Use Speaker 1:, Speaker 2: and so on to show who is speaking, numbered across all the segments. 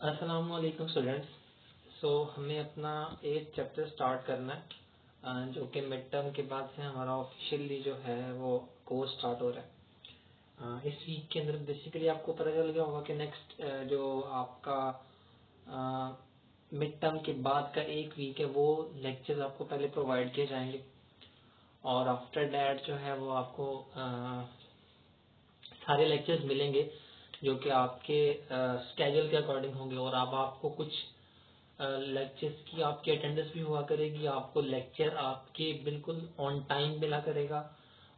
Speaker 1: अस्सलामुअलैकुम स्टूडेंट्स। हमें अपना एक चैप्टर स्टार्ट करना है जो कि मिड टर्म के बाद से हमारा ऑफिशियली जो है वो कोर्स स्टार्ट हो रहा है। इस वीक के अंदर बेसिकली आपको पता चल गया होगा कि नेक्स्ट जो आपका मिड टर्म के बाद का एक वीक है वो लेक्चर्स आपको पहले प्रोवाइड किए जाएंगे और आफ्टर दैट जो है वो आपको सारे लेक्चर्स मिलेंगे जो कि आपके स्केड्यूल के अकॉर्डिंग होंगे और अब आपको कुछ लेक्चर्स की आपकी अटेंडेंस भी हुआ करेगी। आपको लेक्चर आपके बिल्कुल ऑन टाइम मिला करेगा।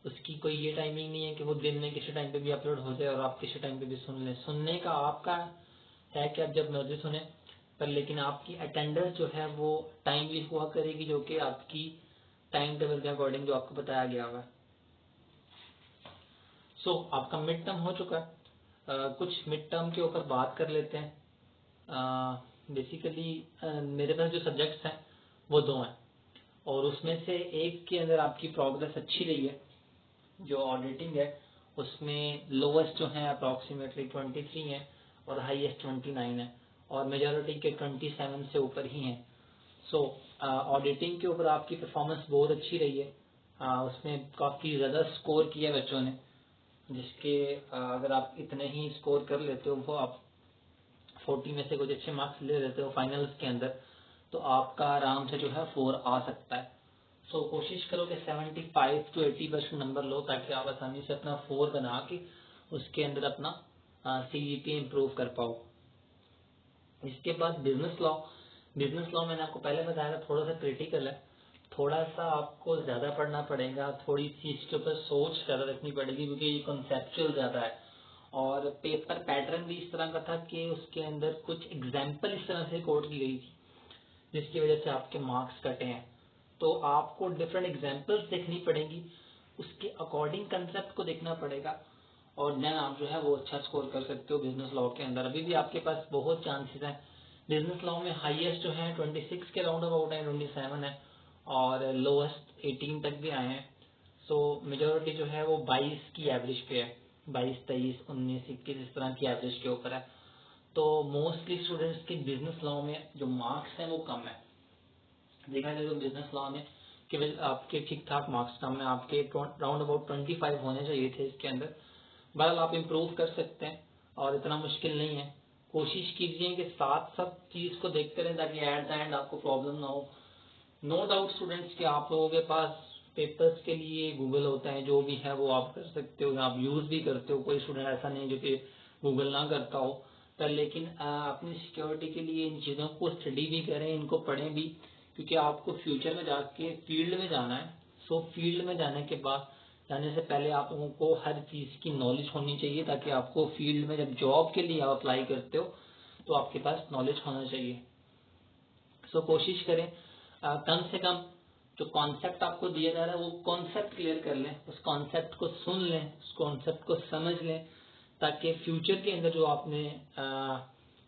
Speaker 1: उसकी कोई ये टाइमिंग नहीं है कि वो दिन में किसी टाइम पे भी अपलोड हो जाए और आप किसी टाइम पे भी सुन लें। सुनने का आपका है कि आप जब मर्जी सुने, पर लेकिन आपकी अटेंडेंस जो है वो टाइमली हुआ करेगी जो कि आपकी टाइम टेबल के अकॉर्डिंग जो आपको बताया गया हुआ है। आपका मिड टर्म हो चुका है। कुछ मिड टर्म के ऊपर बात कर लेते हैं। बेसिकली मेरे पास जो सब्जेक्ट्स हैं वो दो हैं और उसमें से एक के अंदर आपकी प्रोग्रेस अच्छी रही है। जो ऑडिटिंग है उसमें लोवेस्ट जो है अप्रॉक्सीमेटली 23 है और हाईएस्ट 29 है और मेजॉरिटी के 27 से ऊपर ही हैं। ऑडिटिंग के ऊपर आपकी परफॉर्मेंस बहुत अच्छी रही है। उसमें काफ़ी ज़्यादा स्कोर किया बच्चों ने, जिसके अगर आप इतने ही स्कोर कर लेते हो, वो आप 40 में से कुछ अच्छे मार्क्स ले लेते हो फाइनल्स के अंदर, तो आपका आराम से जो है 4 आ सकता है। कोशिश करो कि 75 to 80% नंबर लो ताकि आप आसानी से अपना 4 बना के उसके अंदर अपना CGPA इम्प्रूव कर पाओ। इसके बाद बिजनेस लॉ मैंने आपको पहले बताया था, थोड़ा सा क्रिटिकल है। थोड़ा सा आपको ज्यादा पढ़ना पड़ेगा, थोड़ी सी इसके ऊपर सोच ज्यादा रखनी पड़ेगी क्योंकि ये कॉन्सेप्चुअल ज्यादा है और पेपर पैटर्न भी इस तरह का था कि उसके अंदर कुछ एग्जाम्पल इस तरह से कोट की गई थी जिसकी वजह से आपके मार्क्स कटे हैं। तो आपको डिफरेंट एग्जाम्पल्स देखनी पड़ेंगी, उसके अकॉर्डिंग कंसेप्ट को देखना पड़ेगा और देन आप जो है वो अच्छा स्कोर कर सकते हो बिजनेस लॉ के अंदर। अभी भी आपके पास बहुत चांसेस हैं। बिजनेस लॉ में हाईएस्ट जो है 26 के राउंड अबाउट है, 27 है और लोएस्ट 18 तक भी आए हैं। मेजोरिटी जो है वो 22 की एवरेज पे है, 22, 23, 19, 21 इस तरह की एवरेज के ऊपर है। तो मोस्टली स्टूडेंट्स के बिजनेस लॉ में जो मार्क्स हैं वो कम है। देखा जाए तो बिजनेस लॉ में केवल आपके ठीक ठाक मार्क्स कम है, आपके राउंड अबाउट 25 होने चाहिए थे इसके अंदर। बहरहाल आप इम्प्रूव कर सकते हैं और इतना मुश्किल नहीं है। कोशिश कीजिए कि साथ सब चीज को देखते रहें ताकि एट द एंड आपको प्रॉब्लम ना हो। नो डाउट स्टूडेंट्स कि आप लोगों के पास पेपर्स के लिए गूगल होता है, जो भी है वो आप कर सकते हो, आप यूज भी करते हो। कोई स्टूडेंट ऐसा नहीं जो कि गूगल ना करता हो, पर लेकिन अपनी सिक्योरिटी के लिए इन चीज़ों को स्टडी भी करें, इनको पढ़ें भी, क्योंकि आपको फ्यूचर में जाके फील्ड में जाना है। फील्ड में जाने के बाद जाने से पहले आप लोगों को हर चीज़ की नॉलेज होनी चाहिए ताकि आपको फील्ड में जब जॉब के लिए आप अप्लाई करते हो तो आपके पास नॉलेज होना चाहिए। कोशिश करें कम से कम जो कॉन्सेप्ट आपको दिया जा रहा है वो कॉन्सेप्ट क्लियर कर लें, उस कॉन्सेप्ट को सुन लें, उस कॉन्सेप्ट को समझ लें ताकि फ्यूचर के अंदर जो आपने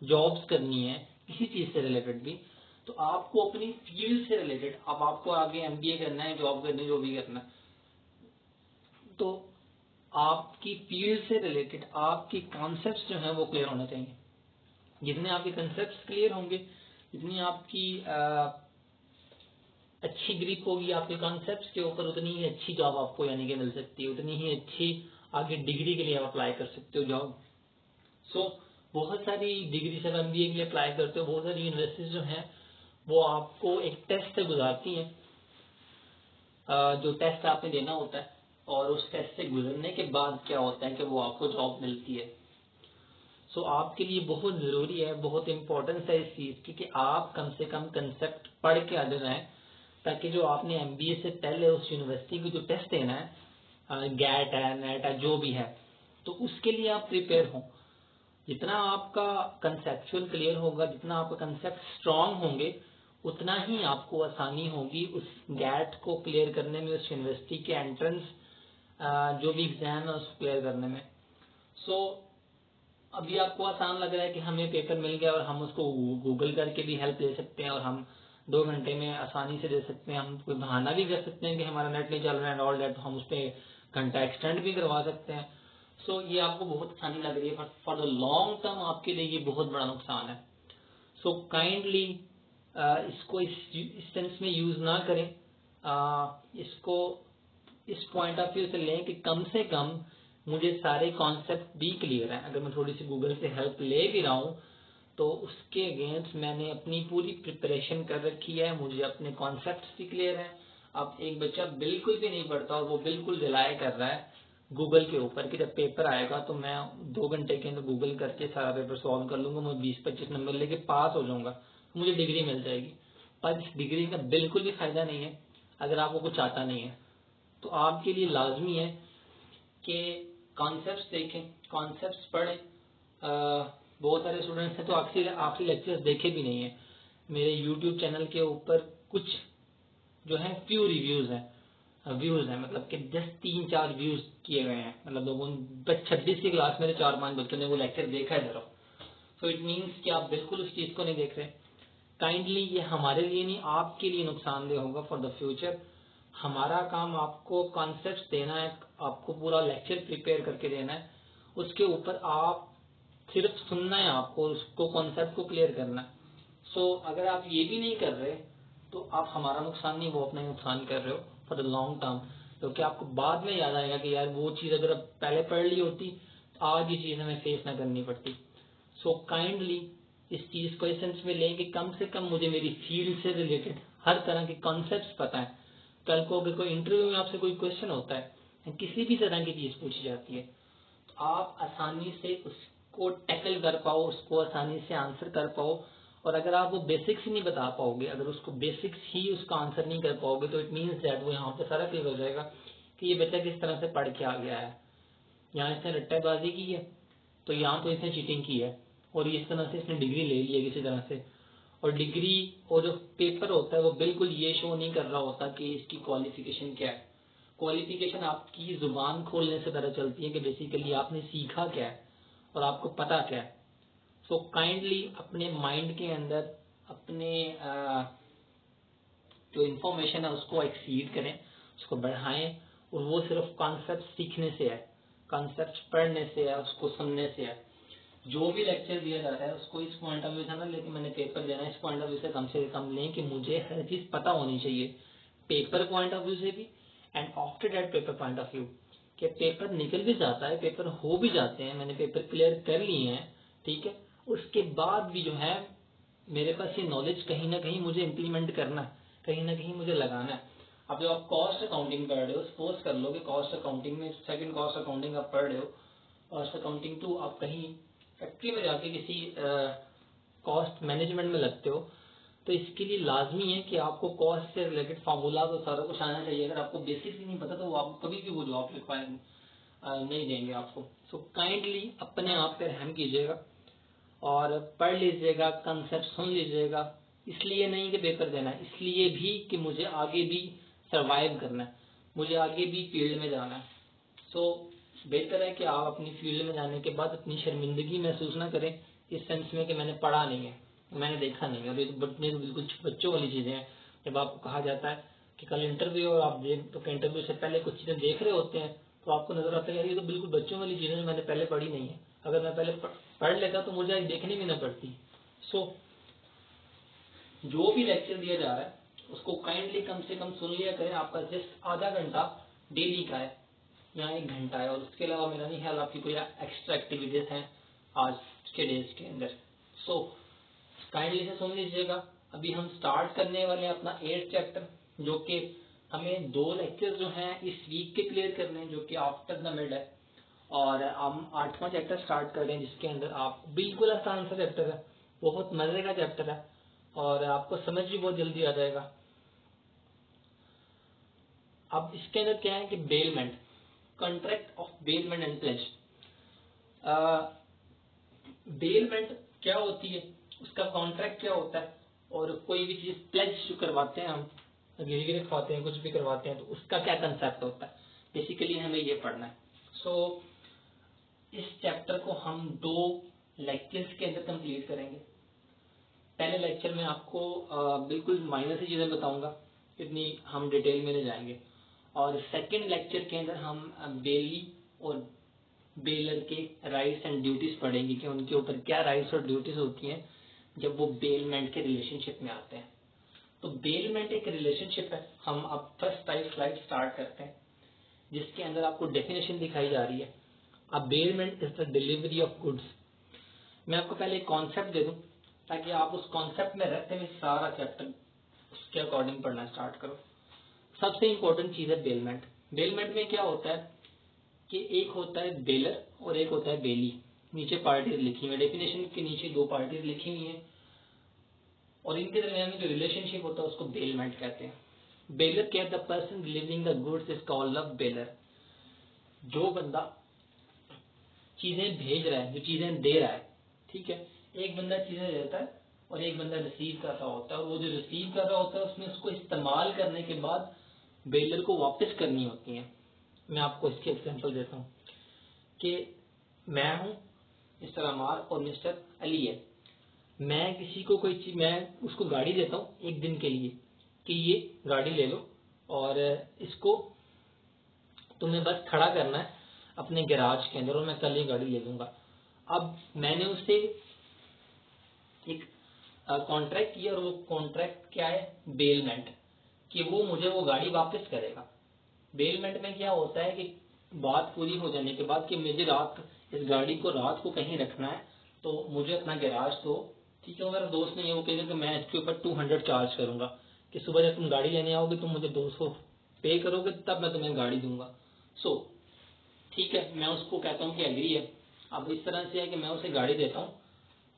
Speaker 1: जॉब्स करनी है किसी चीज़ से रिलेटेड भी, तो आपको अपनी फील्ड से रिलेटेड, अब आपको आगे MBA करना है, जॉब करनी है, जो भी करना है, तो आपकी फील्ड से रिलेटेड आपकी कॉन्सेप्ट्स जो हैं वो क्लियर होने चाहिए। जितने आपके कॉन्सेप्ट्स क्लियर होंगे, जितनी आपकी अच्छी ग्रिप होगी आपके कॉन्सेप्ट्स के ऊपर, उतनी ही अच्छी जॉब आपको यानी कि मिल सकती है, उतनी ही अच्छी आगे डिग्री के लिए आप अप्लाई कर सकते हो जॉब। बहुत सारी डिग्री से MBA के लिए अप्लाई करते हो, बहुत सारी यूनिवर्सिटीज जो हैं वो आपको एक टेस्ट से गुजारती हैं, जो टेस्ट आपने देना होता है और उस टेस्ट से गुजरने के बाद क्या होता है कि वो आपको जॉब मिलती है। आपके लिए बहुत ज़रूरी है, बहुत इंपॉर्टेंस है इस चीज़ की कि आप कम से कम कंसेप्ट पढ़ के आगे जाएं ताकि जो आपने MBA से पहले उस यूनिवर्सिटी को जो टेस्ट देना है, गैट है, नेट है, जो भी है, तो उसके लिए आप प्रिपेयर हो। जितना आपका कंसेप्चुअल क्लियर होगा, जितना आपका कंसेप्ट स्ट्रांग होंगे, उतना ही आपको आसानी होगी उस गैट को क्लियर करने में, उस यूनिवर्सिटी के एंट्रेंस जो भी एग्जाम है उसको क्लियर करने में। अभी आपको आसान लग रहा है कि हमें पेपर मिल गया और हम उसको गूगल करके भी हेल्प ले सकते हैं और हम 2 घंटे में आसानी से दे सकते हैं। हम कोई बहाना भी कर सकते हैं कि हमारा नेट नहीं चल रहा है ऑल डेट, तो हम उस पर घंटा एक्सटेंड भी करवा सकते हैं। ये आपको बहुत आसानी लग रही है, but for the long term आपके लिए ये बहुत बड़ा नुकसान है। सो काइंडली इसको इस सेंस में यूज ना करें, इसको इस पॉइंट ऑफ व्यू से लें कि कम से कम मुझे सारे कॉन्सेप्ट भी क्लियर हैं। अगर मैं थोड़ी सी गूगल से हेल्प ले भी रहा हूँ तो उसके अगेंस्ट मैंने अपनी पूरी प्रिपरेशन कर रखी है, मुझे अपने कॉन्सेप्ट्स भी क्लियर हैं। अब एक बच्चा बिल्कुल भी नहीं पढ़ता और वो बिल्कुल रिलाय कर रहा है गूगल के ऊपर कि जब पेपर आएगा तो मैं 2 घंटे के अंदर गूगल करके सारा पेपर सॉल्व कर लूंगा, मैं 20-25 नंबर लेके पास हो जाऊंगा, मुझे डिग्री मिल जाएगी। पर इस डिग्री का बिल्कुल भी फायदा नहीं है अगर आपको कुछ आता नहीं है। तो आपके लिए लाजमी है कि कॉन्सेप्ट्स देखें, कॉन्सेप्ट्स पढ़ें। बहुत सारे स्टूडेंट्स हैं तो आखिरी लेक्चर्स देखे भी नहीं है। मेरे यूट्यूब चैनल के ऊपर कुछ जो है फ्यू रिव्यूज हैं, व्यूज हैं, मतलब कि जस्ट 3-4 व्यूज किए गए हैं, मतलब लोगों 26 की क्लास में 4-5 बच्चों ने वो लेक्चर देखा है जरा। सो इट मीन्स कि आप बिल्कुल उस चीज को नहीं देख रहे। काइंडली ये हमारे लिए नहीं, आपके लिए नुकसानदेह होगा फॉर द फ्यूचर। हमारा काम आपको कॉन्सेप्ट देना है, आपको पूरा लेक्चर प्रिपेयर करके देना है, उसके ऊपर आप सिर्फ सुनना है, आपको उसको कॉन्सेप्ट को क्लियर करना है। सो अगर आप ये भी नहीं कर रहे तो आप हमारा नुकसान नहीं, वो अपना ही नुकसान कर रहे हो फॉर द लॉन्ग टर्म, क्योंकि आपको बाद में याद आएगा कि यार वो चीज अगर आप पहले पढ़ ली होती तो आज ये चीज हमें फेस ना करनी पड़ती। सो काइंडली इस चीज को इस सेंस में लें कि कम से कम मुझे मेरी फील्ड से रिलेटेड हर तरह के कॉन्सेप्ट्स पता है। कल को अगर कोई इंटरव्यू में आपसे कोई क्वेश्चन होता है, किसी भी तरह की चीज पूछी जाती है, तो आप आसानी से उसको टैकल कर पाओ, उसको आसानी से आंसर कर पाओ। और अगर आप वो बेसिक्स ही नहीं बता पाओगे, अगर उसको बेसिक्स ही उसका आंसर नहीं कर पाओगे, तो इट मीन्स दैट वो यहाँ पे सारा क्लियर हो जाएगा कि ये बच्चा किस तरह से पढ़ के आ गया है। यहाँ इसने रट्टेबाजी की है तो यहाँ तो इसने चीटिंग की है, और इस तरह से इसने डिग्री ले ली है किसी तरह से। और डिग्री और जो पेपर होता है वो बिल्कुल ये शो नहीं कर रहा होता कि इसकी क्वालिफिकेशन क्या है। क्वालिफिकेशन आपकी जुबान खोलने से पता चलती है कि बेसिकली आपने सीखा क्या है और आपको पता क्या है। सो काइंडली अपने माइंड के अंदर अपने जो इंफॉर्मेशन है उसको एक्सीड करें, उसको बढ़ाएं, और वो सिर्फ कॉन्सेप्ट सीखने से है, कॉन्सेप्ट पढ़ने से है, उसको सुनने से है। जो भी लेक्चर दिया जाता है उसको इस पॉइंट ऑफ व्यू से ना लेकिन मैंने पेपर देना है, इस पॉइंट ऑफ व्यू से कम लें कि मुझे हर चीज पता होनी चाहिए, पेपर पॉइंट ऑफ व्यू से भी and after that paper point of view. कि पेपर निकल भी जाता है, पेपर हो भी जाते हैं, मैंने पेपर क्लियर कर लिए हैं, ठीक है, उसके बाद भी जो है मेरे पास ये नॉलेज कहीं ना कहीं मुझे इम्प्लीमेंट करना है, कहीं ना कहीं मुझे लगाना है। अब जब आप कॉस्ट अकाउंटिंग पढ़ रहे हो, सपोज कर लो कि कॉस्ट अकाउंटिंग में सेकंड कॉस्ट अकाउंटिंग आप पढ़ रहे हो, कॉस्ट अकाउंटिंग 2 आप कहीं फैक्ट्री में जाके किसी कॉस्ट मैनेजमेंट में लगते हो, तो इसके लिए लाजमी है कि आपको कॉस्ट से रिलेटेड फार्मूला तो सारा कुछ आना चाहिए। अगर आपको बेसिक ही नहीं पता तो वो आपको कभी भी वो जॉब रिक्वायर नहीं देंगे आपको। सो काइंडली अपने आप पे रहम कीजिएगा और पढ़ लीजिएगा, कंसेप्ट सुन लीजिएगा। इसलिए नहीं कि पेपर देना है, इसलिए भी कि मुझे आगे भी सरवाइव करना है, मुझे आगे भी फील्ड में जाना है। सो बेहतर है कि आप अपनी फील्ड में जाने के बाद अपनी शर्मिंदगी महसूस ना करें इस सेंस में कि मैंने पढ़ा नहीं है, मैंने देखा नहीं है। और ये तो बिल्कुल बच्चों वाली चीजें हैं। जब आपको कहा जाता है कि कल इंटरव्यू और आप तो इंटरव्यू से पहले कुछ चीजें देख रहे होते हैं तो आपको नजर आता है यार ये तो बिल्कुल बच्चों वाली चीजें मैंने पहले पढ़ी नहीं है, अगर मैं पहले पढ़ लेता तो मुझे देखनी भी ना पड़ती। सो जो भी लेक्चर दिया जा रहा है उसको काइंडली कम से कम सुन लिया करें। आपका जस्ट आधा घंटा डेली का है, यहाँ 1 घंटा है, और उसके अलावा मेरा नहीं ख्याल आपकी कोई एक्स्ट्रा एक्टिविटीज हैं आज के डेज के अंदर। सो काइंडली से सुन लीजिएगा। अभी हम स्टार्ट करने वाले हैं अपना 8th चैप्टर, जो कि हमें 2 लेक्चर जो हैं इस वीक के क्लियर करने हैं, जो कि आफ्टर द मिड है। और हम 8वां चैप्टर स्टार्ट कर रहे हैं जिसके अंदर आप बिल्कुल आसान सा चैप्टर है, बहुत मजे का चैप्टर है और आपको समझ भी बहुत जल्दी आ जाएगा। अब इसके अंदर क्या है कि bailment, contract of bailment and pledge. Bailment क्या होती है, उसका कॉन्ट्रैक्ट क्या होता है, और कोई भी चीज प्लेज जो करवाते हैं हम, गिरवी रखवाते हैं, कुछ भी करवाते हैं, तो उसका क्या कंसेप्ट होता है, बेसिकली हमें ये पढ़ना है। सो इस चैप्टर को हम 2 लेक्चर्स के अंदर कंप्लीट करेंगे। पहले लेक्चर में आपको बिल्कुल माइनर सी चीजें बताऊंगा, इतनी हम डिटेल में नहीं जाएंगे। और सेकंड लेक्चर के अंदर हम बेली और बेलर के राइट्स एंड ड्यूटीज पढ़ेंगे कि उनके ऊपर क्या राइट्स और ड्यूटीज होती हैं जब वो बेलमेंट के रिलेशनशिप में आते हैं। तो बेलमेंट एक रिलेशनशिप है। हम अब फर्स्ट टाइप स्लाइड स्टार्ट करते हैं, जिसके अंदर आपको डेफिनेशन दिखाई जा रही है। अब bailment is the delivery of goods. मैं आपको पहले एक कॉन्सेप्ट दे दूं ताकि आप उस कॉन्सेप्ट में रहते हुए सारा चैप्टर उसके अकॉर्डिंग पढ़ना स्टार्ट करो। सबसे इंपॉर्टेंट चीज है बेलमेंट। बेलमेंट में क्या होता है कि एक होता है बेलर और एक होता है बेली। नीचे पार्टीज लिखी हुई है, डेफिनेशन के नीचे दो पार्टीज लिखी हुई हैं और इनके दरमियान में जो रिलेशनशिप होता है उसको बेलमेंट कहते हैं। बेलर क्या, the person delivering the goods is called a baler. जो बंदा चीजें भेज रहा है, जो चीजें दे रहा है, ठीक है, एक बंदा चीजें देता है और एक बंदा रिसीव कर रहा होता है, और वो जो रिसीव कर रहा होता है उसने उसको इस्तेमाल करने के बाद बेलर को वापस करनी होती है। मैं आपको इसके एग्जांपल देता हूँ कि मैं हूँ मिस्टर अमार और मिस्टर अली है। मैं किसी को कोई चीज, मैं उसको गाड़ी देता हूँ एक दिन के लिए कि ये गाड़ी ले लो और इसको तुम्हें बस खड़ा करना है अपने गैराज के अंदर और मैं कल ये गाड़ी ले लूंगा। अब मैंने उससे एक कॉन्ट्रैक्ट किया और वो कॉन्ट्रैक्ट क्या है, बेलमेंट, कि वो मुझे वो गाड़ी वापस करेगा। बेलमेंट में क्या होता है कि बात पूरी हो जाने के बाद कि मुझे रात इस गाड़ी को रात को कहीं रखना है तो मुझे अपना गैराज दो, ठीक है। मेरा दोस्त नहीं है, वो कहेगा कि मैं इसके ऊपर 200 चार्ज करूंगा कि सुबह जब तुम गाड़ी लेने आओगे तुम मुझे 200 पे करोगे तब मैं तुम्हें गाड़ी दूंगा। सो ठीक है, मैं उसको कहता हूँ कि एग्री है। अब इस तरह से है कि मैं उसे गाड़ी देता हूँ,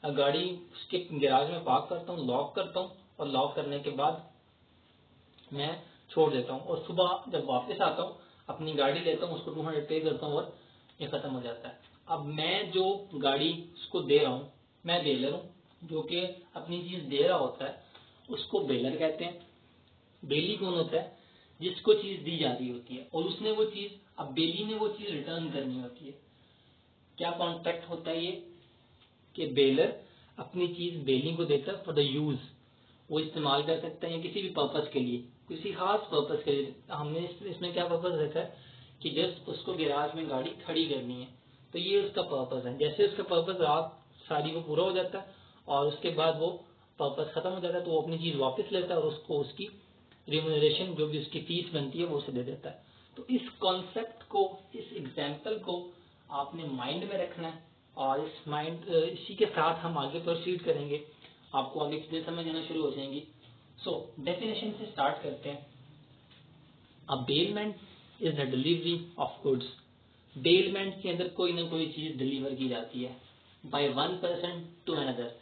Speaker 1: गाड़ी उसके गैराज में पार्क करता हूँ, लॉक करता हूँ और लॉक करने के बाद मैं छोड़ देता हूँ और सुबह जब वापस आता हूँ अपनी गाड़ी लेता हूँ, उसको 200 पे करता हूँ और ये खत्म हो जाता है। अब मैं जो गाड़ी उसको दे रहा हूँ, मैं बेलर हूँ, जो कि अपनी चीज दे रहा होता है उसको बेलर कहते हैं। बेली कौन होता है, जिसको चीज दी जा रही होती है और उसने वो चीज, अब बेली ने वो चीज रिटर्न करनी होती है। क्या कॉन्ट्रैक्ट होता है ये कि बेलर अपनी चीज बेली को देता है फॉर द यूज, वो इस्तेमाल कर सकते हैं किसी भी पर्पस के लिए, किसी खास पर्पस के लिए। हमने इसमें क्या पर्पस रखा है कि जस्ट उसको गैराज में गाड़ी खड़ी करनी है, तो ये उसका पर्पस है। जैसे उसका पर्पस रात सारी को पूरा हो जाता है और उसके बाद वो पर्पस खत्म हो जाता है तो वो अपनी चीज वापस लेता है और उसको उसकी रिम्यूनरेशन जो भी उसकी फीस बनती है वो उसे दे देता है। तो इस कॉन्सेप्ट को, इस एग्जाम्पल को आपने माइंड में रखना है और इसी के साथ हम आगे प्रोसीड करेंगे, आपको आगे चीजें समझ आना शुरू हो जाएंगी। सो डेफिनेशन से स्टार्ट करते हैं। A bailment is the delivery of goods. Bailment के अंदर कोई ना कोई चीज डिलीवर की जाती है by one person to another.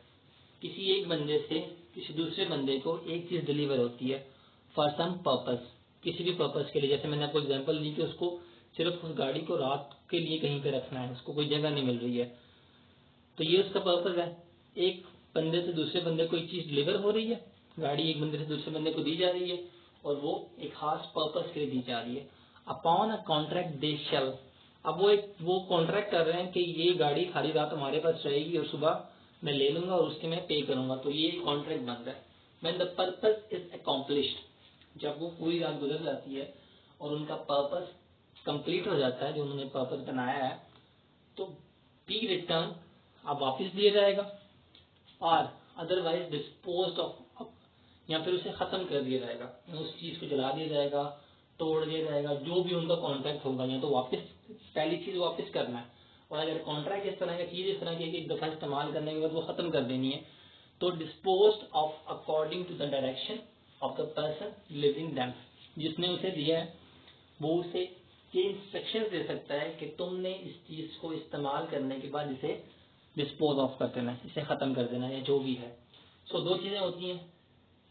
Speaker 1: किसी एक बंदे से किसी दूसरे बंदे को एक चीज डिलीवर होती है फॉर सम पर्पस, किसी भी पर्पस के लिए। जैसे मैंने आपको एग्जांपल दी कि उसको सिर्फ उस गाड़ी को रात के लिए कहीं पे रखना है, उसको कोई जगह नहीं मिल रही है, तो ये उसका पर्पस है। एक बंदे से दूसरे बंदे को एक चीज डिलीवर हो रही है, गाड़ी एक बंदे से दूसरे बंदे को दी जा रही है और वो एक खास पर्पस के लिए दी जा रही है। अपॉन अ कॉन्ट्रैक्ट दे शैल। अब वो कॉन्ट्रैक्ट कर रहे हैं कि ये गाड़ी खाली रात हमारे पास रहेगी और सुबह मैं ले लूंगा और उसके मैं पे करूंगा, तो ये कॉन्ट्रैक्ट बन रहा है। When the purpose is accomplished, जब वो पूरी रात गुजर जाती है और उनका पर्पस कंप्लीट हो जाता है, जो उन्होंने पर्पस बनाया है, तो बी रिटर्न अब वापस दिया जाएगा और अदरवाइज डिस्पोज ऑफ, या फिर उसे खत्म कर दिया जाएगा, उस चीज को जला दिया जाएगा, तोड़ दिया जाएगा, जो भी उनका कॉन्ट्रैक्ट होगा। या तो वापस पहली चीज वापस करना है, और अगर कॉन्ट्रैक्ट इस तरह की चीज इस तरह की एक दफा इस्तेमाल करने के बाद वो खत्म कर देनी है, तो dispose of according to the direction of the person living them. जिसने उसे दिया है वो उसे ये इंस्ट्रक्शन दे सकता है कि तुमने इस चीज को इस्तेमाल करने के बाद इसे डिस्पोज ऑफ कर देना है, इसे खत्म कर देना है, या जो भी है। सो दो चीजें होती हैं,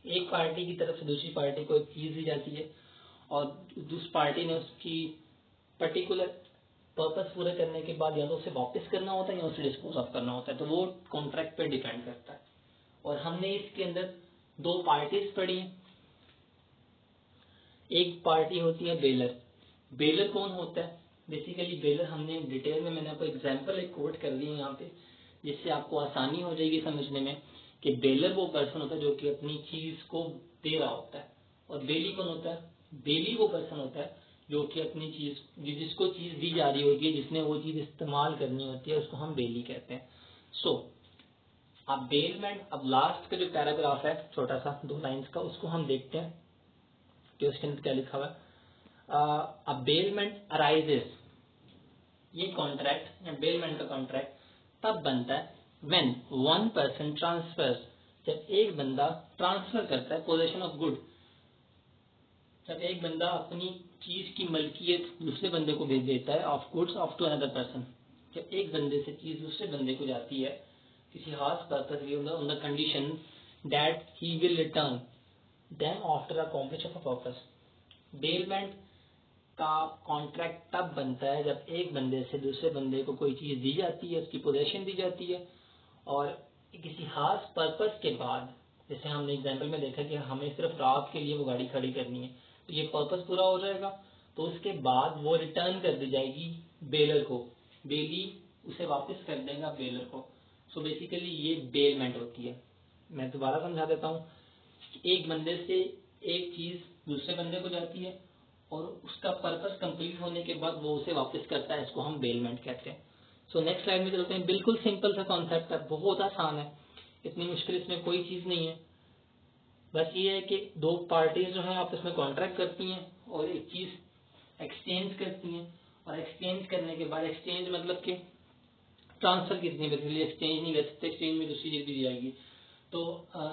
Speaker 1: एक पार्टी की तरफ से दूसरी पार्टी को एक चीज दी जाती है और दूसरी पार्टी ने उसकी पर्टिकुलर पर्पस पूरे करने के बाद या तो उसे वापस करना होता है या उसे डिस्पोज ऑफ करना होता है, तो वो कॉन्ट्रैक्ट पे डिपेंड करता है। और हमने इसके अंदर दो पार्टीज पढ़ी हैं। एक पार्टी होती है बेलर। बेलर कौन होता है, बेसिकली बेलर हमने डिटेल में, मैंने आपको एग्जांपल एक कोट कर दी है यहाँ पे, जिससे आपको आसानी हो जाएगी समझने में कि बेलर वो पर्सन होता है जो कि अपनी चीज को दे रहा होता है, और बेली कौन होता है, बेली वो पर्सन होता है जो कि अपनी चीज, जिसको चीज दी जा रही होती है, जिसने वो चीज इस्तेमाल करनी होती है, उसको हम बेली कहते हैं। सो अब बेलमेंट, अब लास्ट का जो पैराग्राफ है छोटा सा 2 लाइंस का, उसको हम देखते हैं कि उसके अंदर क्या लिखा हुआ है। अब बेलमेंट अराइजेस, ये कॉन्ट्रैक्ट या बेलमेंट का कॉन्ट्रैक्ट तब बनता है व्हेन वन पर्सन ट्रांसफर्स, जब एक बंदा ट्रांसफर करता है पोजेशन ऑफ गुड, जब एक बंदा अपनी चीज की मलकियत दूसरे बंदे को भेज देता है, of goods of to another person, जब एक बंदे से चीज दूसरे बंदे को जाती है किसी खास purpose on the condition that he will return them after accomplish of a purpose. Bailment का कॉन्ट्रैक्ट तब बनता है जब एक बंदे से दूसरे बंदे को कोई चीज दी जाती है, उसकी पोजेशन दी जाती है, और किसी खास पर्पस के बाद, जैसे हमने एग्जाम्पल में देखा कि हमें सिर्फ रात के लिए वो गाड़ी खड़ी करनी है, तो ये पर्पस पूरा हो जाएगा, तो उसके बाद वो रिटर्न कर दी जाएगी बेलर को, बेली उसे वापस कर देगा बेलर को। सो बेसिकली ये बेलमेंट होती है। मैं दोबारा समझा देता हूँ। एक बंदे से एक चीज दूसरे बंदे को जाती है और उसका पर्पस कंप्लीट होने के बाद वो उसे वापस करता है, इसको हम बेलमेंट कहते हैं। सो नेक्स्ट स्लाइड में चलते हैं। बिल्कुल सिंपल सा कॉन्सेप्ट है, बहुत आसान है, इतनी मुश्किल इसमें कोई चीज नहीं है। बस ये है कि दो पार्टीज जो है आपस में कॉन्ट्रैक्ट करती हैं और एक चीज एक्सचेंज करती हैं, और एक्सचेंज करने के बाद, एक्सचेंज मतलब कि ट्रांसफर कितनी, बेसिकली एक्सचेंज नहीं कर सकते, एक्सचेंज में दूसरी चीज दी जाएगी, तो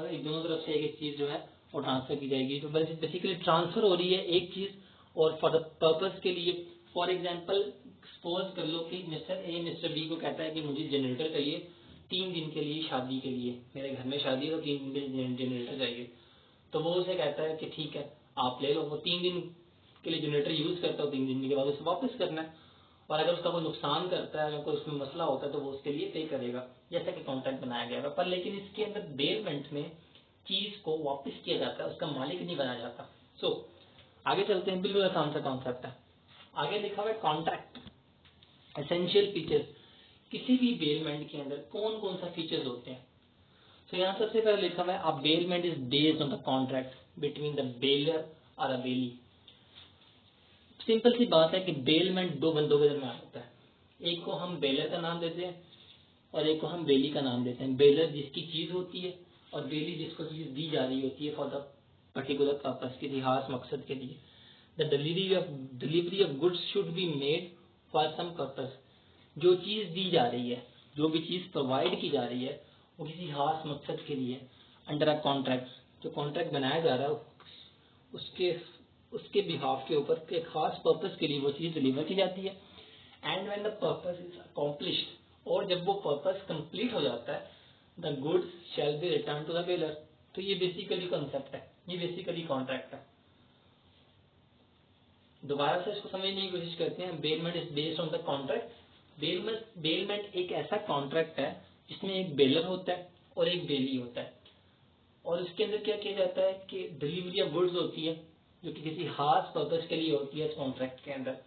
Speaker 1: एक दोनों तरफ से एक चीज जो है वो ट्रांसफर की जाएगी। तो बेसिकली ट्रांसफर हो रही है एक चीज, और फॉर द पर्पस के लिए, फॉर एग्जांपल सपोज कर लो कि मिस्टर ए मिस्टर बी को कहता है कि मुझे जनरेटर चाहिए 3 दिन के लिए, शादी के लिए, मेरे घर में शादी है तो 3 दिन के लिए जनरेटर चाहिए। तो वो उसे कहता है कि ठीक है आप ले लो। वो 3 दिन के लिए जनरेटर यूज करता है, 3 दिन के बाद उसे वापस करना है, और अगर उसका कोई नुकसान करता है, अगर कोई उसमें मसला होता है तो वो उसके लिए पे करेगा, जैसा कि कॉन्ट्रैक्ट बनाया गया है। पर लेकिन इसके अंदर बेलमेंट में चीज को वापस किया जाता है, उसका मालिक नहीं बना जाता। सो आगे चलते हैं, बिल्कुल आसान सा कॉन्सेप्ट है। आगे लिखा हुआ है कॉन्ट्रैक्ट एसेंशियल फीचर्स। किसी भी बेलमेंट के अंदर कौन कौन सा फीचर्स होते हैं। तो यहाँ सबसे पहले लिखा हुआ है a bailment is based on the contract between the bailor और अ बेली। सिंपल सी बात है कि बेलमेंट दो बंदों के दरमियान होता है, एक को हम बेलर का नाम देते हैं और एक को हम बेली का नाम देते हैं। बेलर जिसकी चीज होती है और बेली जिसको चीज दी जा रही होती है फॉर द पर्टिकुलर पर्पस, किसी खास मकसद के लिए। The delivery of goods should be made for some purpose. जो चीज दी जा रही है, जो भी चीज प्रोवाइड की जा रही है, वो किसी खास मकसद के लिए अंडर अ कॉन्ट्रैक्ट। जो कॉन्ट्रैक्ट बनाया जा रहा है उसके उसके बिहाफ के ऊपर एक खास पर्पस के लिए वो चीज डिलीवर की जाती है। And when the purpose is accomplished, और जब वो पर्पस कंप्लीट हो जाता है, the goods shall be return to the bailor. तो ये बेसिकली कॉन्सेप्ट है, ये बेसिकली कॉन्ट्रैक्ट है। दोबारा से इसको समझने की कोशिश करते हैं। Bailment is based on the contract. Bailment एक ऐसा कॉन्ट्रैक्ट है जिसमें एक बेलर होता है और एक बेली होता है, और इसके अंदर क्या किया जाता है कि डिलीवरी ऑफ गुड्स होती है जो कि किसी खास पर्पस के लिए होती है इस कॉन्ट्रैक्ट के अंदर,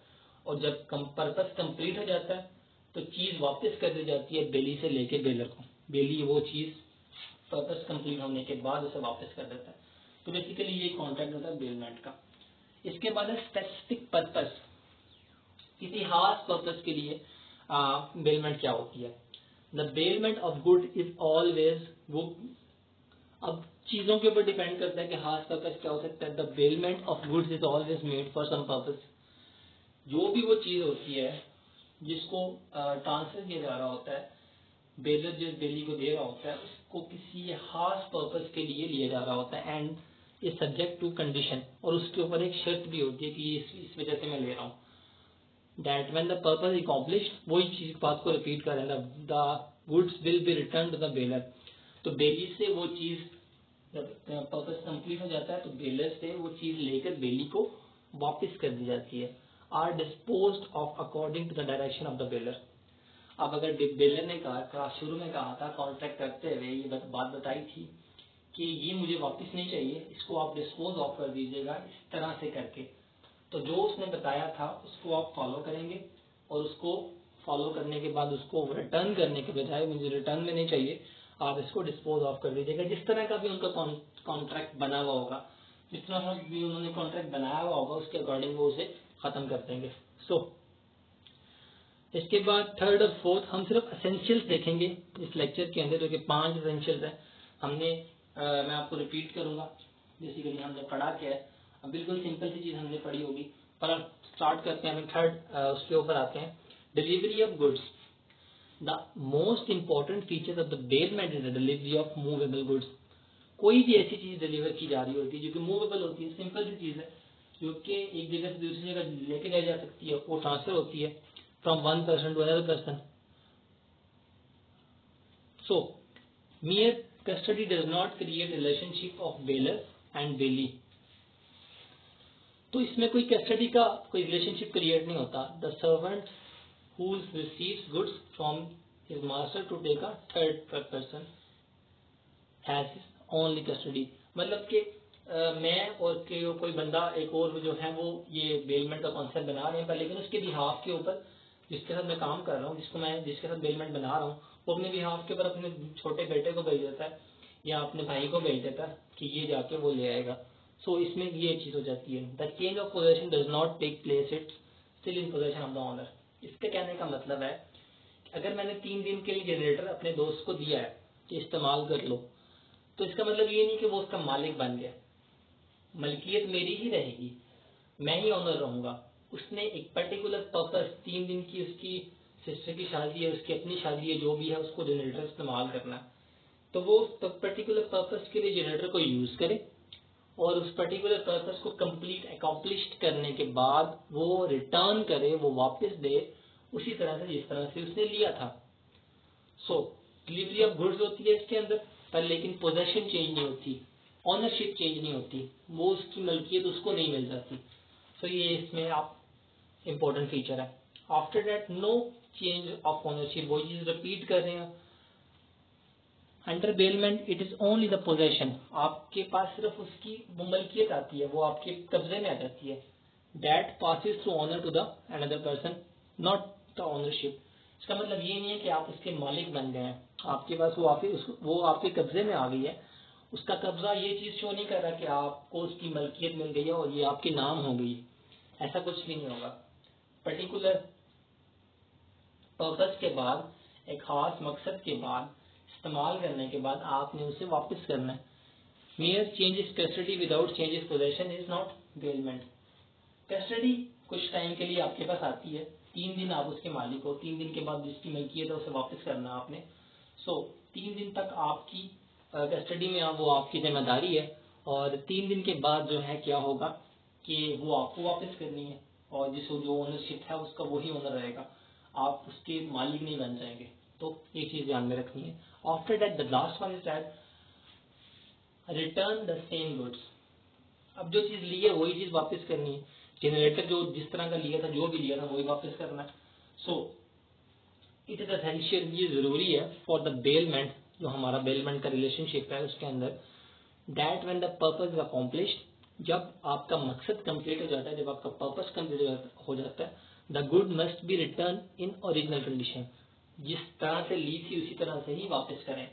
Speaker 1: और जब पर्पस कंप्लीट हो जाता है तो चीज वापस कर दी जाती है बेली से लेके बेलर को। बेली वो चीज पर्पस कंप्लीट होने के बाद उसे वापस कर देता है। तो बेसिकली ये कॉन्ट्रैक्ट होता है बेलमेंट का। इसके बाद है स्पेसिफिक पर्पस। किसी खास पर्पस के लिए बेलमेंट क्या होती है। The bailment of good is always वो, अब चीजों के ऊपर डिपेंड करता है कि खास पर्पस क्या हो सकता है। The bailment of goods is always made for some purpose. जो भी वो चीज होती है जिसको ट्रांसफर किया जा रहा होता है, बेलर जिस बेली को दे रहा होता है उसको किसी खास पर्पस के लिए लिया जा रहा होता है, and is subject to condition. और उसके ऊपर एक शर्त भी होती है कि इस वजह से मैं ले रहा हूँ। That when the purpose is accomplished, वही चीज बात को रिपीट कर रहे हैं, the goods will be return to the bailor. तो बेली से वो चीज, जब पर्पस कंप्लीट हो जाता है तो बेलर से वो चीज लेकर बेली को वापस कर दी जाती है। Are disposed of according to the direction of the bailor. अब अगर बेलर ने कहा, शुरू में कहा था कॉन्ट्रैक्ट करते हुए ये बात बताई थी कि ये मुझे वापस नहीं चाहिए, इसको आप डिस्पोज ऑफ कर दीजिएगा इस तरह से करके, तो जो उसने बताया था उसको आप फॉलो करेंगे, और उसको फॉलो करने के बाद उसको रिटर्न करने के बजाय, मुझे रिटर्न में नहीं चाहिए, आप इसको डिस्पोज ऑफ कर दीजिएगा। जिस तरह का भी उनका कॉन्ट्रैक्ट बना हुआ होगा, जिस तरह भी उन्होंने कॉन्ट्रैक्ट बनाया हुआ होगा उसके अकॉर्डिंग वो उसे खत्म कर देंगे। सो इसके बाद थर्ड और फोर्थ हम सिर्फ एसेंशियल्स देखेंगे इस लेक्चर के अंदर, जो कि 5 एसेंशियल्स है। हमने मैं आपको रिपीट करूंगा बेसिकली हमने पढ़ा क्या है। अब बिल्कुल सिंपल सी चीज हमने पढ़ी होगी, पर अब स्टार्ट करते हैं। हम थर्ड उसके ऊपर आते हैं, delivery of goods. The most important feature of the bailment is the delivery of movable goods. कोई भी ऐसी चीज डिलीवर की जा रही होती है जो कि मूवेबल होती है, सिंपल सी चीज है, जो कि एक जगह से दूसरी जगह लेके जाई जा सकती है, वो ट्रांसफर होती है from one person to another person. So mere custody does not create relationship of bailor and bailee। तो इसमें कोई कस्टडी का कोई रिलेशनशिप क्रिएट नहीं होता। The servant who receives goods from his master to take a third person has only custody. मतलब कि मैं और कोई बंदा एक और जो है वो ये बेलमेंट का कॉन्सेप्ट बना रहे हैं, पर लेकिन उसके बिहाफ के ऊपर जिसके साथ मैं काम कर रहा हूँ, जिसके साथ बेलमेंट बना रहा हूँ, वो अपने बिहाफ के ऊपर अपने छोटे बेटे को भेज देता है या अपने भाई को भेज देता है कि ये जाके वो ले आएगा। सो इसमें ये चीज हो जाती है, the change of possession does not take place, it still in possession of the owner. इसके कहने का मतलब है अगर मैंने 3 दिन के लिए जनरेटर अपने दोस्त को दिया है कि इस्तेमाल कर लो, तो इसका मतलब ये नहीं कि वो उसका मालिक बन गया। मलकियत मेरी ही रहेगी, मैं ही ऑनर रहूंगा। उसने एक पर्टिकुलर पर्पस, 3 दिन की उसकी सिस्टर की शादी है, उसकी अपनी शादी है, जो भी है, उसको जनरेटर इस्तेमाल करना है, तो वो पर्टिकुलर पर्पस के लिए जनरेटर को यूज करे और उस पर्टिकुलर पर्पस को कंप्लीट अकॉम्प्लिश्ड करने के बाद वो रिटर्न करे, वो वापस दे उसी तरह से जिस तरह से उसने लिया था। सो डिलीवरी ऑफ गुड्स होती है इसके अंदर, पर लेकिन पोजेशन चेंज नहीं होती, ऑनरशिप चेंज नहीं होती, वो उसकी मलकियत उसको नहीं मिल जाती। सो ये इसमें आप इम्पोर्टेंट फीचर है। After that no change of ownership, वो चीज रिपीट कर रहे हैं। Under bailment it is only the possession, आपके पास सिर्फ उसकी वो मलकियत आती है, वो आपके कब्जे में आ जाती है। That passes through owner to the another person, not the ownership. इसका मतलब ये नहीं है कि आप उसके मालिक बन गए हैं, आपके पास वो आपके कब्जे में आ गई है। उसका कब्जा ये चीज शो नहीं कर रहा कि आपको उसकी मलकियत मिल गई है और ये आपके नाम हो गई, ऐसा कुछ भी नहीं होगा। पर्टिकुलर पर्पस के बाद, एक खास मकसद के बाद, इस्तेमाल करने के बाद आपने उसे वापस करना है। mere changes custody without changes possession is not bailment। Custody कुछ टाइम के लिए आपके पास आती है, 3 दिन आप उसके मालिक हो, 3 दिन के बाद जिसकी मलकियत है उसे वापस करना आपने। सो 3 दिन तक आपकी कस्टडी में वो आपकी जिम्मेदारी है, और 3 दिन के बाद जो है क्या होगा कि वो आपको वापस करनी है, और जो ओनरशिप है उसका वही ओनर रहेगा, आप उसके मालिक नहीं बन जाएंगे। तो ये चीज ध्यान में रखनी है। After that the last one is that return the same goods. अब जो चीज ली है वही चीज वापस करनी है। जनरेटर जो जिस तरह का लिया था, जो भी लिया था, वही वापस करना है। सो इट इज एसेंशियल, ये जरूरी है फॉर द बेलमेंट, जो हमारा बेलमेंट का रिलेशनशिप है उसके अंदर। That when the purpose is accomplished, जब आपका मकसद कंप्लीट हो जाता है, जब आपका पर्पस कंप्लीट हो जाता है, the good must be return in original condition. जिस तरह से ली थी उसी तरह से ही वापस करें।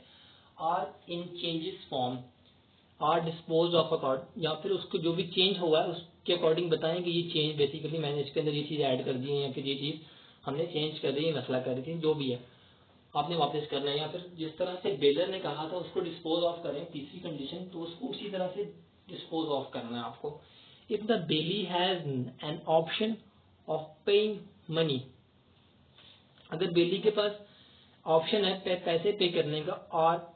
Speaker 1: और इन changes form are dispose of accord, या फिर उसको जो भी चेंज हुआ है उसके अकॉर्डिंग बताएं कि ये चेंज बेसिकली मैंने इसके अंदर ये चीज ऐड कर दी है, या फिर ये चीज हमने चेंज कर दी है, मसला कर दी थी, जो भी है आपने वापस करना है। या फिर जिस तरह से बेलर ने कहा था उसको डिस्पोज ऑफ करें, तीसरी कंडीशन, तो उसको उसी तरह से डिस्पोज ऑफ करना है आपको। If the belly has an option of paying money, अगर बेली के पास ऑप्शन है पैसे पे करने का और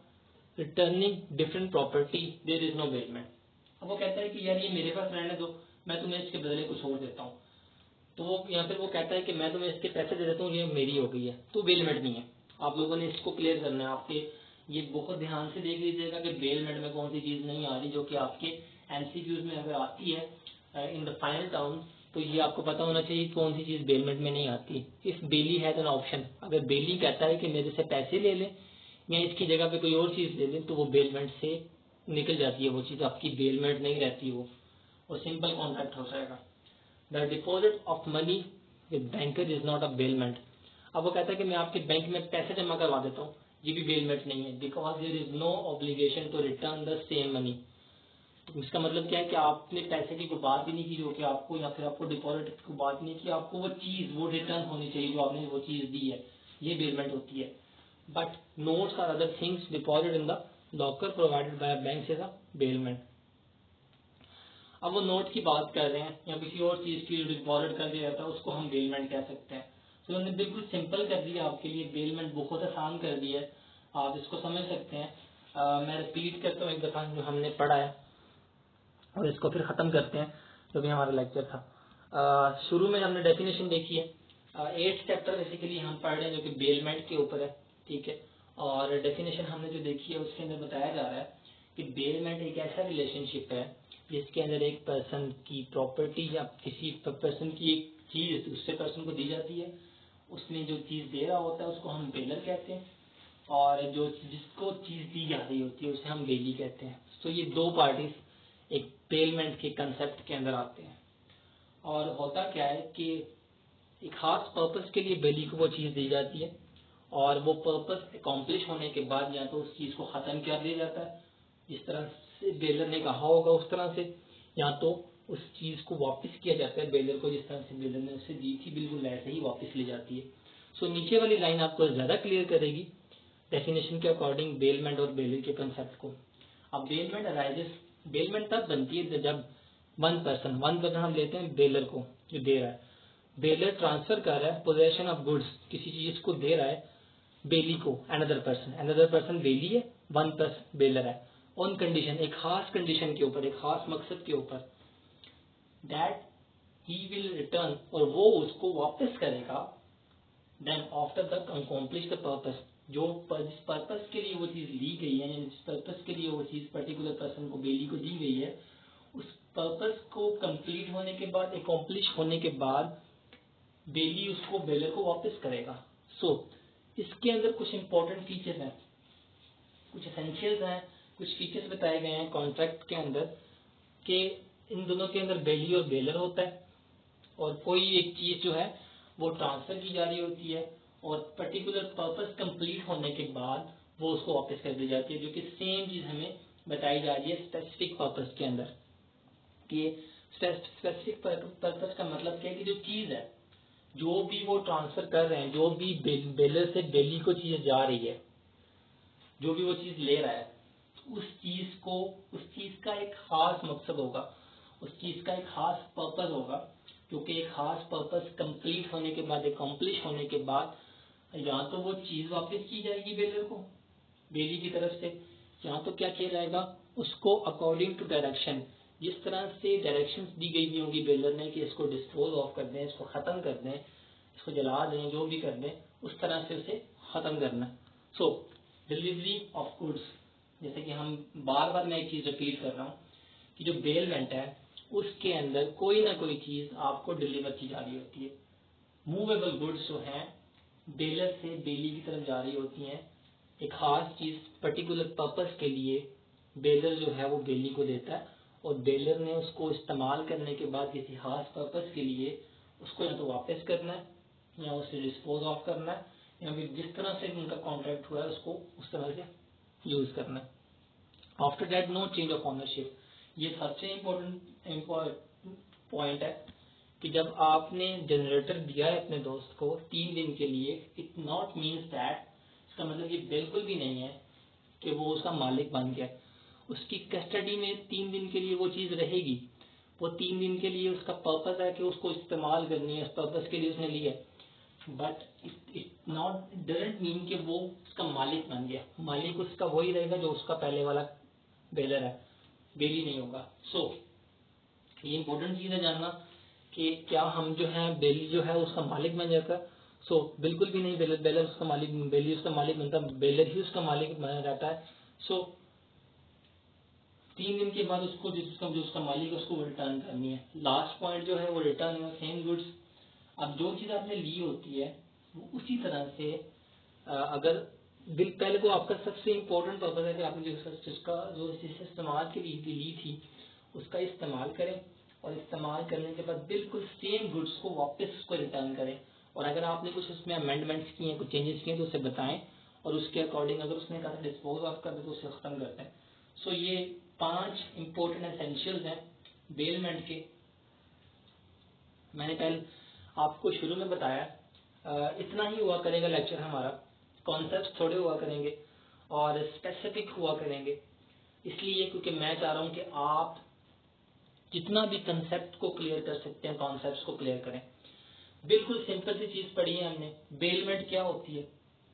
Speaker 1: returning different property, there is no bailment. अब वो कहता है कि यार ये मेरे पास रहने दो, मैं तुम्हें इसके बदले कुछ और देता हूँ, तो वो या फिर वो कहता है कि मैं तुम्हें इसके पैसे दे देता हूँ, ये मेरी हो गई है, तो बेलमेंट नहीं है। आप लोगों ने इसको क्लियर करना है। आपके ये बहुत ध्यान से देख लीजिएगा कि बेलमेंट में कौन सी चीज नहीं आ रही, जो कि आपके एमसीक्यूज में अगर आती है इन द फाइनल टर्म, तो ये आपको पता होना चाहिए कौन सी चीज बेलमेंट में नहीं आती। If bailee has an option, अगर बेली कहता है कि मेरे से पैसे ले ले या इसकी जगह पे कोई और चीज ले लें, तो वो बेलमेंट से निकल जाती है, वो चीज आपकी बेलमेंट नहीं रहती, वो सिंपल कॉन्ट्रैक्ट हो जाएगा। The deposit of money with banker is not a bailment. अब वो कहता है कि मैं आपके बैंक में पैसे जमा करवा देता हूँ, ये भी बेलमेंट नहीं है, because there is no obligation to return the same money. इसका मतलब क्या है कि आपने पैसे की कोई बात ही नहीं की जो कि आपको, या फिर आपको डिपॉजिट की बात नहीं की, आपको वो चीज वो रिटर्न होनी चाहिए जो आपने वो चीज दी है, ये बेलमेंट होती है। But notes are other things deposit in the locker provided by bank is a bailment. अब वो नोट की बात कर रहे हैं या किसी और चीज की डिपॉजिट कर दिया जाता है, उसको हम बेलमेंट कह सकते हैं। तो उन्होंने बिल्कुल सिंपल कर दिया आपके लिए, बेलमेंट बहुत आसान कर दिया है, आप इसको समझ सकते हैं। मैं रिपीट करता हूँ एक दफा जो हमने पढ़ा है और इसको फिर खत्म करते हैं जो भी हमारा लेक्चर था। शुरू में हमने डेफिनेशन देखी है, 8th चैप्टर बेसिकली हम पढ़ रहे हैं जो कि बेलमेंट के ऊपर है, ठीक है। और डेफिनेशन हमने जो देखी है उसके अंदर बताया जा रहा है कि बेलमेंट एक ऐसा रिलेशनशिप है जिसके अंदर एक पर्सन की प्रॉपर्टी या किसी पर्सन की एक चीज दूसरे पर्सन को दी जाती है, उसने जो चीज दे रहा होता है उसको हम बेलर कहते हैं, और जो जिसको चीज दी जा रही होती है उसे हम बेली कहते हैं। तो ये दो पार्टीज एक बेलमेंट के कंसेप्ट के अंदर आते हैं। और होता क्या है कि एक खास पर्पस के लिए बेली को वो चीज दी जाती है, और वो पर्पस अकॉम्प्लिश होने के बाद या तो उस चीज को खत्म कर दिया जाता है जिस तरह से बेलर ने कहा होगा उस तरह से, या तो उस चीज को वापस किया जाता है बेलर को जिस तरह से बेलर ने उसे दी थी बिल्कुल ऐसे ही वापस ली जाती है। सो नीचे वाली लाइन आपको ज्यादा क्लियर करेगी डेफिनेशन के अकॉर्डिंग बेलमेंट और बेलर के कंसेप्ट को। अब बेलमेंट अराइजेस, बेलमेंट तब बनती है जब वन पर्सन हम लेते हैं बेलर को जो दे रहा है, बेलर ट्रांसफर कर रहा है पोजेशन ऑफ गुड्स, किसी चीज को दे रहा है बेली को, अनदर पर्सन बेली है, वन प्लस बेलर है, ऑन कंडीशन एक खास कंडीशन के ऊपर, एक खास मकसद के ऊपर, दैट ही विल रिटर्न, और वो उसको वापस करेगा, then after the accomplish the purpose, जो जिस पर्पस के लिए वो चीज ली गई है, जिस पर्पस के लिए वो चीज पर्टिकुलर पर्सन को बेली को दी गई है, उस पर्पस को कंप्लीट होने के बाद, अकॉम्प्लिश होने के बाद बेली उसको बेलर को वापस करेगा। सो इसके अंदर कुछ इंपॉर्टेंट फीचर्स हैं, कुछ एसेंशियल्स हैं, कुछ फीचर्स बताए गए हैं कॉन्ट्रैक्ट के अंदर कि इन दोनों के अंदर बेली और बेलर होता है, और कोई एक चीज जो है वो ट्रांसफर की जा रही होती है, और पर्टिकुलर पर्पस कंप्लीट होने के बाद वो उसको वापस कर दी जाती है, जो कि सेम चीज हमें बताई जा रही है स्पेसिफिक पर्पस के अंदर। कि स्पेसिफिक पर्पस का मतलब क्या है कि जो चीज है, जो भी वो ट्रांसफर कर रहे हैं, जो भी बेलर से बेली को चीज जा रही है, जो भी वो चीज ले रहा है, उस चीज का एक खास मकसद होगा, उस चीज का एक खास पर्पस होगा, क्योंकि एक खास पर्पस कंप्लीट होने के बाद, अकॉम्प्लिश होने के बाद, या तो वो चीज वापस की जाएगी बेलर को, बेली की तरफ से, या तो क्या किया जाएगा उसको अकॉर्डिंग टू डायरेक्शन, जिस तरह से डायरेक्शंस दी गई हुई होंगी बेलर ने कि इसको डिस्पोज ऑफ कर दें, इसको खत्म कर दें, इसको जला दें, जो भी कर दें, उस तरह से उसे खत्म करना। सो डिलीवरी ऑफ गुड्स, जैसे कि हम बार बार मैं एक चीज रिपीट कर रहा हूँ कि जो बेलमेंट है उसके अंदर कोई ना कोई चीज आपको डिलीवर की जा रही होती है। मूवेबल गुड्स जो हैं बेलर से बेली की तरफ जा रही होती हैं, एक खास चीज पर्टिकुलर पर्पस के लिए बेलर जो है वो बेली को देता है, और बेलर ने उसको इस्तेमाल करने के बाद किसी खास पर्पस के लिए उसको या तो वापस करना है या उसे डिस्पोज ऑफ करना है, या फिर जिस तरह से उनका कॉन्ट्रैक्ट हुआ है उसको उस तरह से यूज करना है। After that no change of ownership, ये सबसे इम्पोर्टेंट पॉइंट है कि जब आपने जनरेटर दिया है अपने दोस्त को 3 दिन के लिए, इट नॉट मीन्स दैट, इसका मतलब ये बिल्कुल भी नहीं है कि वो उसका मालिक बन गया, उसकी कस्टडी में 3 दिन के लिए वो चीज रहेगी, वो 3 दिन के लिए उसका पर्पस है कि उसको इस्तेमाल करनी है, इस पर्पस के लिए उसने लिया, but it not doesn't mean कि वो उसका मालिक बन गया, मालिक उसका वही रहेगा जो उसका पहले वाला बेलर है, बेली नहीं होगा। सो ये इंपॉर्टेंट चीज है जानना कि क्या हम जो है बेली जो है उसका मालिक बन जाता है। सो बिल्कुल भी नहीं, बेलर उसका मालिक, बेली उसका मालिक बनता, बेलर ही उसका मालिक बना जाता है। सो 3 दिन के बाद उसको जो उसका मालिक है उसको रिटर्न करनी है। लास्ट पॉइंट जो है वो रिटर्न है सेम गुड्स। अब जो चीज आपने ली होती है वो उसी तरह से अगर बिल पहले तो आपका सबसे इम्पोर्टेंट पर्पज है कि आपने जो चीज इस्तेमाल के लिए ली थी उसका इस्तेमाल करें, और इस्तेमाल करने के बाद बिल्कुल सेम गुड्स को वापस उसको रिटर्न करें, और अगर आपने कुछ उसमें अमेंडमेंट्स किए हैं, कुछ चेंजेस किए हैं तो उसे बताएं, और उसके अकॉर्डिंग अगर उसने कहा डिस्पोज ऑफ कर दे तो उसे खत्म करते हैं। सो ये 5 इंपॉर्टेंट एसेंशियल्स हैं बेलमेंट के। मैंने कल आपको शुरू में बताया इतना ही हुआ करेगा लेक्चर हमारा, कॉन्सेप्ट्स थोड़े हुआ करेंगे और स्पेसिफिक हुआ करेंगे, इसलिए क्योंकि मैं चाह रहा हूं कि आप जितना भी कंसेप्ट को क्लियर कर सकते हैं कॉन्सेप्ट्स को क्लियर करें। बिल्कुल सिंपल सी चीज पढ़ी है हमने, बेलमेंट क्या होती है,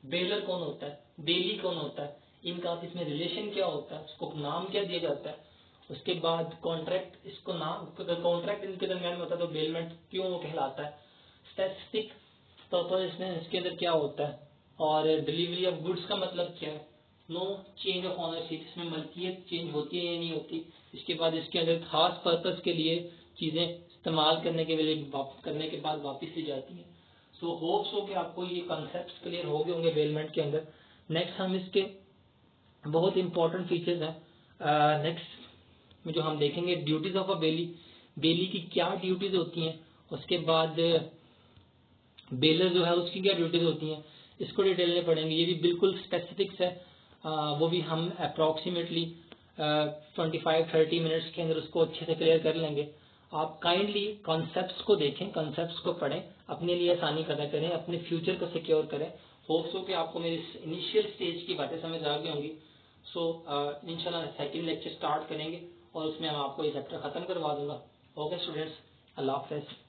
Speaker 1: बेलर कौन होता है, बेली कौन होता है, इनका आपस में रिलेशन क्या होता है, उसको नाम क्या दिया जाता है, उसके बाद कॉन्ट्रैक्ट, इसको नाम कॉन्ट्रैक्ट इनके दरमियान में होता है तो बेलमेंट क्यों वो कहलाता है, स्पेसिफिक पर्पस इसमें इसके अंदर क्या होता है, और डिलीवरी ऑफ गुड्स का मतलब क्या है, नो चेंज ऑफ ऑनरशिप, इसमें मल्कियत चेंज होती है या नहीं होती, इसके बाद इसके अंदर खास पर्पस के लिए चीजें इस्तेमाल करने के बाद वापस ली जाती हैं। सो होप्स हो कि आपको ये कॉन्सेप्ट्स क्लियर हो गए होंगे बेलमेंट के अंदर। नेक्स्ट हम इसके बहुत इंपॉर्टेंट फीचर्स हैं नेक्स्ट में जो हम देखेंगे, ड्यूटीज ऑफ अ बेली, बेली की क्या ड्यूटीज होती हैं, उसके बाद बेलर जो है उसकी क्या ड्यूटीज होती हैं, इसको डिटेल में पढ़ेंगे। ये भी बिल्कुल स्पेसिफिक्स है, वो भी हम अप्रोक्सीमेटली 25-30 मिनट्स के अंदर उसको अच्छे से क्लियर कर लेंगे। आप काइंडली कॉन्सेप्ट्स को देखें, कॉन्सेप्ट्स को पढ़ें, अपने लिए आसानी पैदा करें, अपने फ्यूचर को सिक्योर करें। होप्स हो कि आपको मेरी इनिशियल स्टेज की बातें समझ आ गई होंगी। सो इंशाल्लाह सेकंड लेक्चर स्टार्ट करेंगे और उसमें हम आपको ये चैप्टर खत्म करवा दूंगा। ओके स्टूडेंट्स, अल्लाह हाफ़िज़।